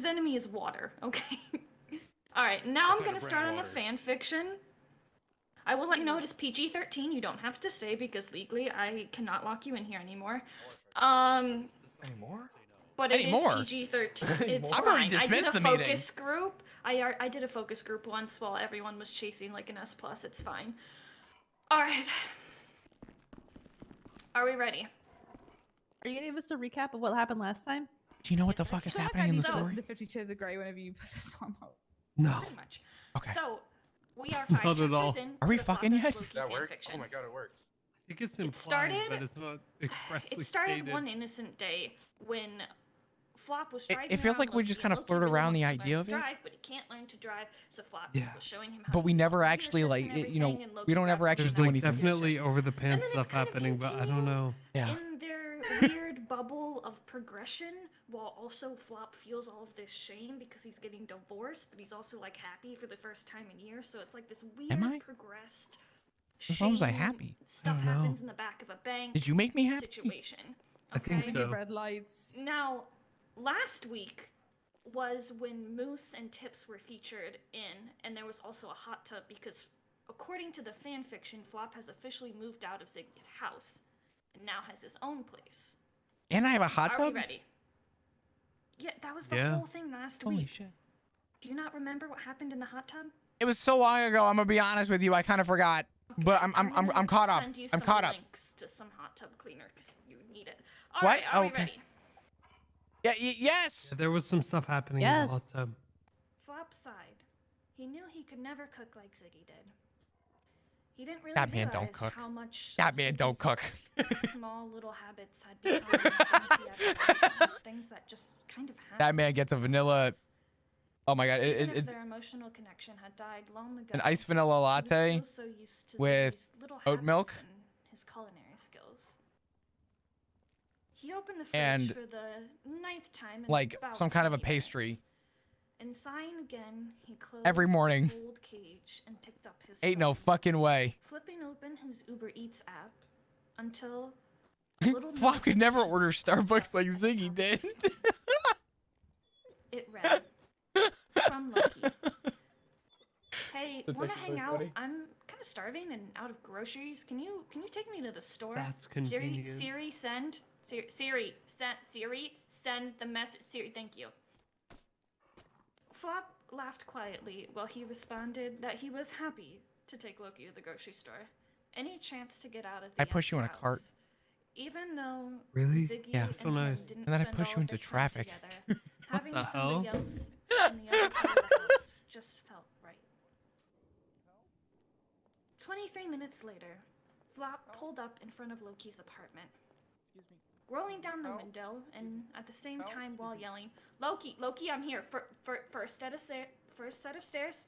enemy is water, okay? Alright, now I'm gonna start on the fan fiction. I will let you know it is PG-13. You don't have to stay because legally I cannot lock you in here anymore. Anymore? But it is PG-13. It's I've fine. already dismissed the meeting. Focus group. I did a focus group once while everyone was chasing like an S+. It's fine. Alright. Are we ready? Are you gonna give us a recap of what happened last time? Do you know what the fuck is happening in the story? Listen to 50 Shades of Grey whenever you put this on. No. Pretty much. Okay. So, we are 5 Not at chapters all. in Are to we the fucking Flopper yet? Floki That work? fanfiction. Oh my god, it works. I think it's implied, started- but it's not expressly It started stated. one innocent day when Flop was driving It feels around like we Loki, just and kind of Loki flirt really around the wants to learn idea to of it. drive, but he can't learn to drive, so Flop Yeah. was showing him how But to we use never the actually, gear like, shifts and you know, everything, and we Loki don't ever got actually There's do like anything. definitely over the pants And then stuff it's kind of happening, but I don't know. Yeah. in their weird bubble of progression, while also Flop feels all of this shame because he's getting divorced, but he's also like happy for the first time in years. So it's like this weird Am I? progressed. As long as I shame happy. Stuff I don't know. happens in the back of a bank. Did you make me happy? Situation. I think okay? so. Red lights. Now, last week was when Moose and Tips were featured in, and there was also a hot tub because, according to the fan fiction, Flop has officially moved out of Ziggy's house and now has his own place. And I have a hot Are tub? we ready? Yeah, that was the Yeah. whole thing last Holy week. shit. Do you not remember what happened in the hot tub? It was so long ago, I'm gonna be honest with you, I kind of forgot. But I'm gonna caught up. send you I'm some caught up. links to some hot tub cleaner because you need it. All What? right, are we Okay. ready? Yeah, yes. Yeah, there was some stuff happening in Yes. the hot tub. Flop sighed. He knew he could never cook like Ziggy did. He didn't really That man realize don't cook. how much That man don't cook. Ziggy's small little habits had become things he had forgotten, things that just kind of happened. That man gets a vanilla. Oh my god, Even if it's their emotional connection had died long ago. an iced vanilla he was latte still so used to with Ziggy's little oat milk. habits and his culinary skills. He opened the fridge And, for the ninth time in like about some kind of a 20 minutes. pastry. And sighing again, he closed Every morning. the old cage and picked up his Ain't no phone, fucking way. flipping open his Uber Eats app until a little Flop could never notification order Starbucks like popped up Ziggy at did. the top of his screen. It read, from Loki. Hey, That's wanna actually hang really out? funny. I'm kind of starving and out of groceries. Can you take me to the store? That's convenient. Siri, send the message. Siri, thank you. Flop laughed quietly while he responded that he was happy to take Loki to the grocery store. Any chance to get out of the I push you in a empty cart. house. Even though Really? Ziggy Yeah. and So him nice. didn't And then I spend push all you of into their time traffic. together, having the somebody hell? else in the other part of the house just felt right. 23 minutes later, Flop pulled up in front of Loki's apartment. Rolling down the window and at the same time while yelling, Loki, I'm here. First set of stairs.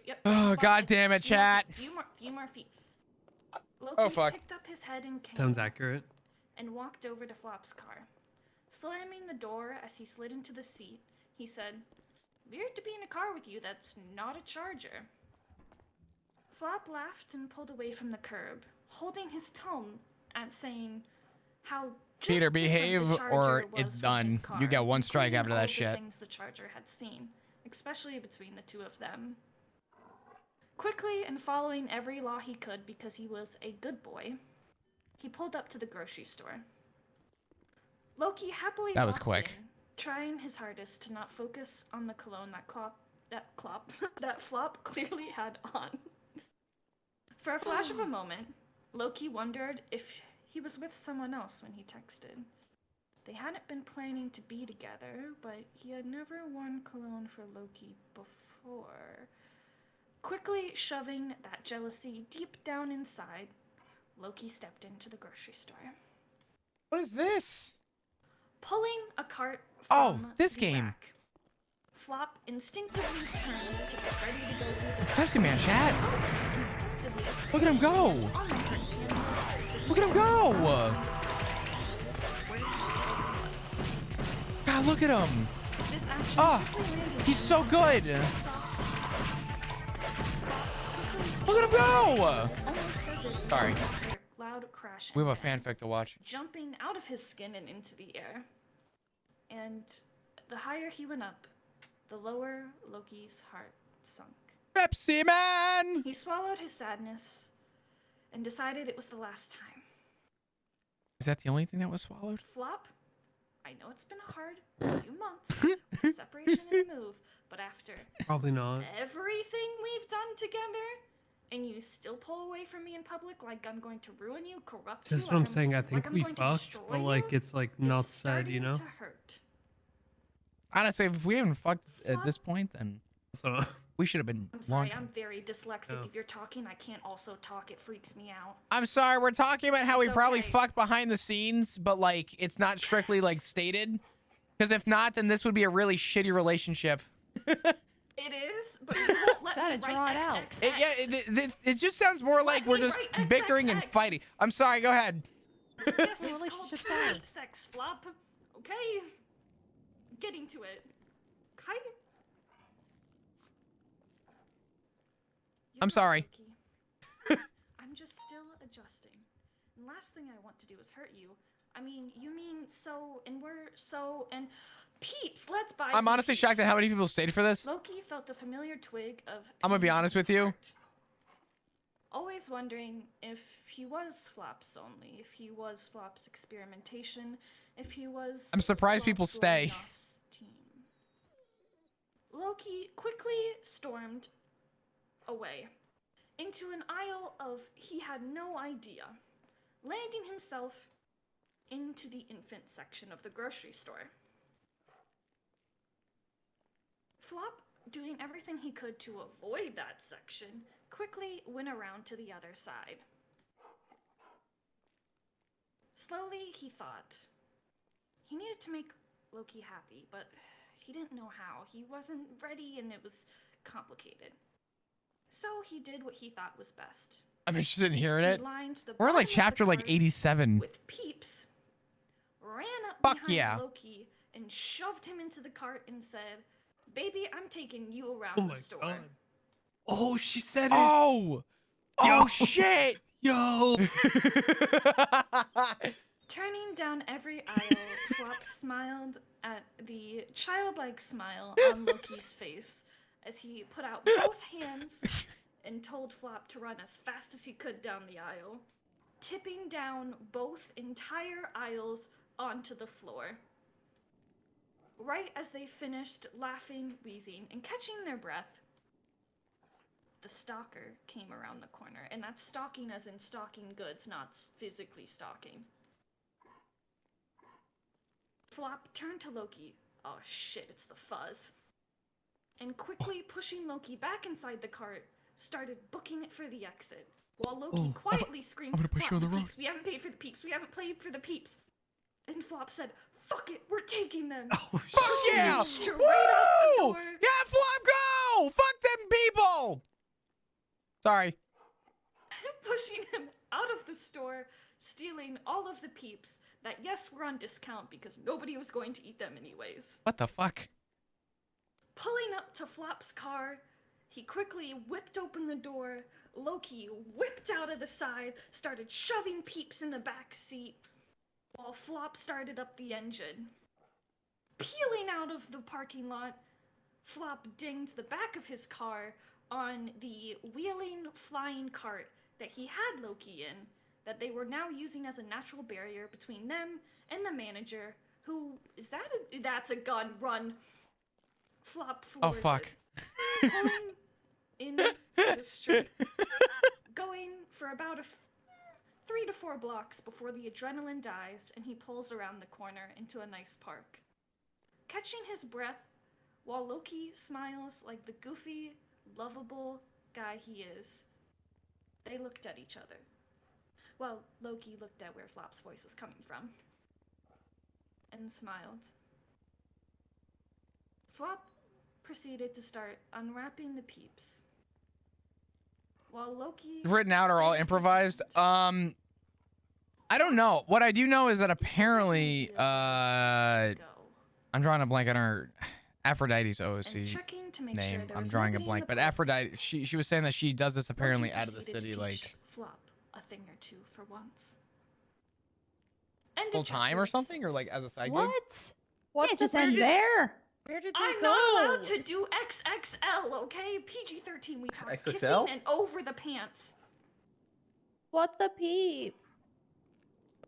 Yep. Oh, god damn it, chat. Few more feet. Loki Oh, fuck. picked up his head and came Sounds accurate. and walked over to Flop's car. Slamming the door as he slid into the seat, he said, "Weird to be in a car with you that's not a Charger." Flop laughed and pulled away from the curb, holding his tongue at saying how just Peter, different the behave Charger or was it's from done. his You car, get one strike including after all that the shit. things the Charger had seen, especially between the two of them. Quickly and following every law he could because he was a good boy, he pulled up to the grocery store. Loki happily That was walked quick. in, trying his hardest to not focus on the cologne that Flop clearly had on. For a flash of a moment, Loki wondered if he was with someone else when he texted. They hadn't been planning to be together, but he had never worn cologne for Loki before. Quickly shoving that jealousy deep down inside, Loki stepped into the grocery store. What is this? Pulling a cart Oh, from this the game. rack, Flop instinctively turned to get ready to go through the Pepsi Man, chat. instinctively Look at him go. on the cart. Look at him go. God, look at him. This action Ah, quickly landed he's him so good. Look at him go. almost as if Sorry. loud crash. We have a again, fanfic to watch. jumping out of his skin and into the air. And the higher he went up, the lower Loki's heart sunk. Pepsi Man! He swallowed his sadness and decided it was the last time. Is that the only thing that was swallowed? Flop, I know it's been a hard few months with separation and the move, but after Probably not. everything we've done together, and you still pull away from me in public like I'm going to ruin you, corrupt you, That's what I'm like saying. I think I'm we going to fucked, destroy but like you, it's like not it's said, you starting know? to hurt. Honestly, if we haven't fucked at this point, then So, we should have been I'm long. sorry, I'm very dyslexic. No. If you're talking, I can't also talk. It freaks me out. I'm sorry, we're talking about how we It's probably okay. fucked behind the scenes, but like it's not strictly like stated. Because if not, then this would be a really shitty relationship. It is, but you won't let Gotta me write draw it out. XXX. It just sounds more like we're me just write bickering and XXX. fighting. I'm sorry, go ahead. Yes, The it's called relationship died. sex flop. Okay, getting to it. Okay. I'm sorry. Loki. I'm just still adjusting. And last thing I want to do is hurt you. I mean, you mean so, and we're so, and peeps. Let's buy. I'm some honestly shocked at peeps. how many people stayed for this. Loki felt the familiar twig of. I'm gonna be pain in honest his with you. heart. Always wondering if he was Flop's only, if he was Flop's experimentation, if he was. I'm surprised people Flop's stay. Rolling-Off's team. Loki quickly stormed away into an aisle of he had no idea, landing himself into the infant section of the grocery store. Flop, doing everything he could to avoid that section, quickly went around to the other side. Slowly, he thought. He needed to make Loki happy, but he didn't know how. He wasn't ready and it was complicated. So he did what he thought was best. I'm interested in hearing He it. lined the We're in like bottom of the chapter like cart 87. with Peeps, ran up Fuck behind yeah. Loki and shoved him into the cart and said, "Baby, I'm taking you around oh the my store." god. Oh, she said it. Oh! Oh Yo. shit! Yo. Turning down every aisle, Flop smiled at the childlike smile on Loki's face as he put out both hands and told Flop to run as fast as he could down the aisle, tipping down both entire aisles onto the floor. Right as they finished laughing, wheezing, and catching their breath, the stalker came around the corner, and that's stalking as in stalking goods, not physically stalking. Flop turned to Loki. Oh shit, it's the fuzz. And quickly pushing Loki back inside the cart, started booking it for the exit. While Loki quietly screamed, I'm gonna push you "Flop, on the road." peeps, we haven't paid for the peeps, we haven't paid for the peeps." And Flop said, "Fuck it, we're taking them." Oh, Fuck yeah! Straight Woo! out the door. Yeah, Flop, go! Fuck them people! Sorry. Pushing him out of the store, stealing all of the peeps that, yes, were on discount because nobody was going to eat them anyways. What the fuck? Pulling up to Flop's car, he quickly whipped open the door. Loki whipped out of the side, started shoving peeps in the back seat, while Flop started up the engine. Peeling out of the parking lot, Flop dinged the back of his car on the wheeling flying cart that he had Loki in, that they were now using as a natural barrier between them and the manager, who, that's a gun, run. Flop Oh, floors fuck. it, pulling in the street, going for about 3 to 4 blocks before the adrenaline dies and he pulls around the corner into a nice park. Catching his breath while Loki smiles like the goofy, lovable guy he is, they looked at each other. Well, Loki looked at where Flop's voice was coming from and smiled. Flop proceeded to start unwrapping the peeps, while Loki Written out or all stayed improvised? hesitant. I don't know. What I do know is that apparently, Go. I'm drawing a blank on her Aphrodite's And OC checking to make name. sure there I'm was drawing a nobody in blank, the but park, Aphrodite, she was saying that she does this apparently Loki out of the proceeded city, to like teach Flop a thing or two for once. End of full time chapter or something, or 6. like as a side gig. What? What's Can't the just end burden? there. Where did they I'm go? not allowed to do XXL, okay? PG-13 we talk XXL? kissing and over the pants. What's a peep?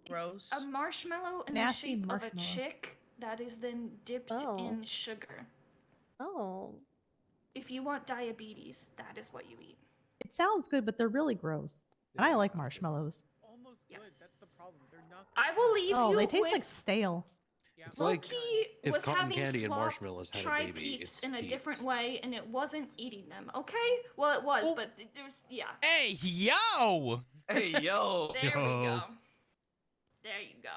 Gross. A marshmallow in Nasty the shape of a marshmallow. chick that is then dipped Oh. in sugar. Oh. If you want diabetes, that is what you eat. It sounds good, but they're really gross. And I like marshmallows. Almost Yes. good. That's the problem. They're not. I will leave Oh, you they taste with like stale. It's like Loki if was cotton having candy and Flop marshmallows had a try baby, peeps it's in a peeps. different way, and it wasn't eating them. Okay? Well, it was, Oh. but there's Hey, yo! Hey, yo! There we Yo. go. There you go.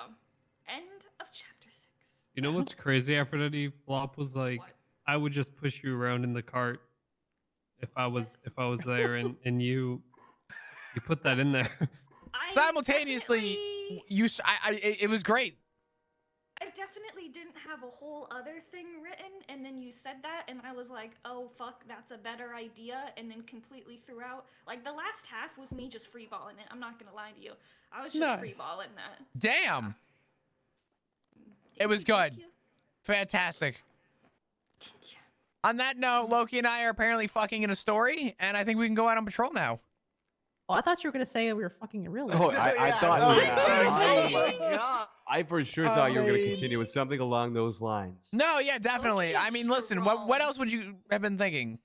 End of chapter 6. You know what's crazy? Aphrodite Flop was like, What? I would just push you around in the cart if I was there, and you put that in there. I Simultaneously, definitely- it was great. I definitely didn't have a whole other thing written, and then you said that, and I was like, oh, fuck, that's a better idea, and then completely threw out. Like, the last half was me just freeballing it. I'm not gonna lie to you. I was just Nice. freeballing that. Damn. It Thank was you, thank good. you, Fantastic. thank you. On that note, Loki and I are apparently fucking in a story, and I think we can go out on patrol now. Oh, I thought you were gonna say we were fucking in real life. Oh, I thought. Oh, Yeah, my god! I for sure thought you were going to mean- continue with something along those lines. No, yeah, definitely. Loki I mean, is listen, what strong. else would you have been thinking?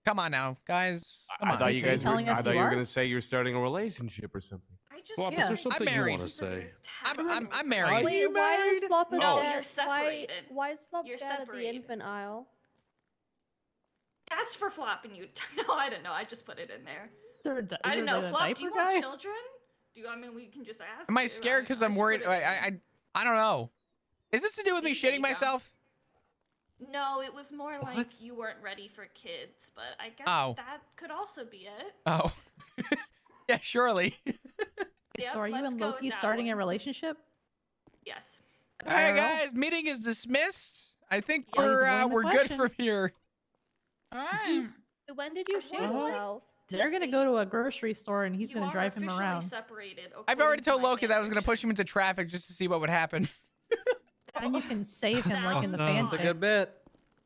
Come on now, guys. Come I on. thought you Are you guys were. telling us I thought you you were are? going to say you're starting a relationship or something. I just Flop, Yeah. is there something you married. want to say? I'm married. Wait, you why is married? Flop No, dad? you're Why, separated. why is Flop You're dad at the separated. infant aisle? That's for flopping you. No, I don't know. I just put it in there. I don't don't know. Flop, do you want children? We can just ask. Am I you. scared because I'm just worried? put it in. I don't know. Is this to do with me There you shitting go. myself? No, it was more like What? you weren't ready for kids, but I guess Oh. that could also be it. Oh. Yeah, surely. Yep, So are you let's and go with Loki that starting a one. relationship? Yes. All right, IRL? guys, meeting is dismissed. I think Yeah. we're That was we're the good question. from here. Alright. When did you shit Uh-huh. yourself? They're gonna go to a grocery store and he's You gonna are drive him officially around. Separated, I've already according to told my Loki that I was gonna push him fanfiction. into traffic just to see what would happen. And you can save him like in the No. fan That's That's a fic. good bit.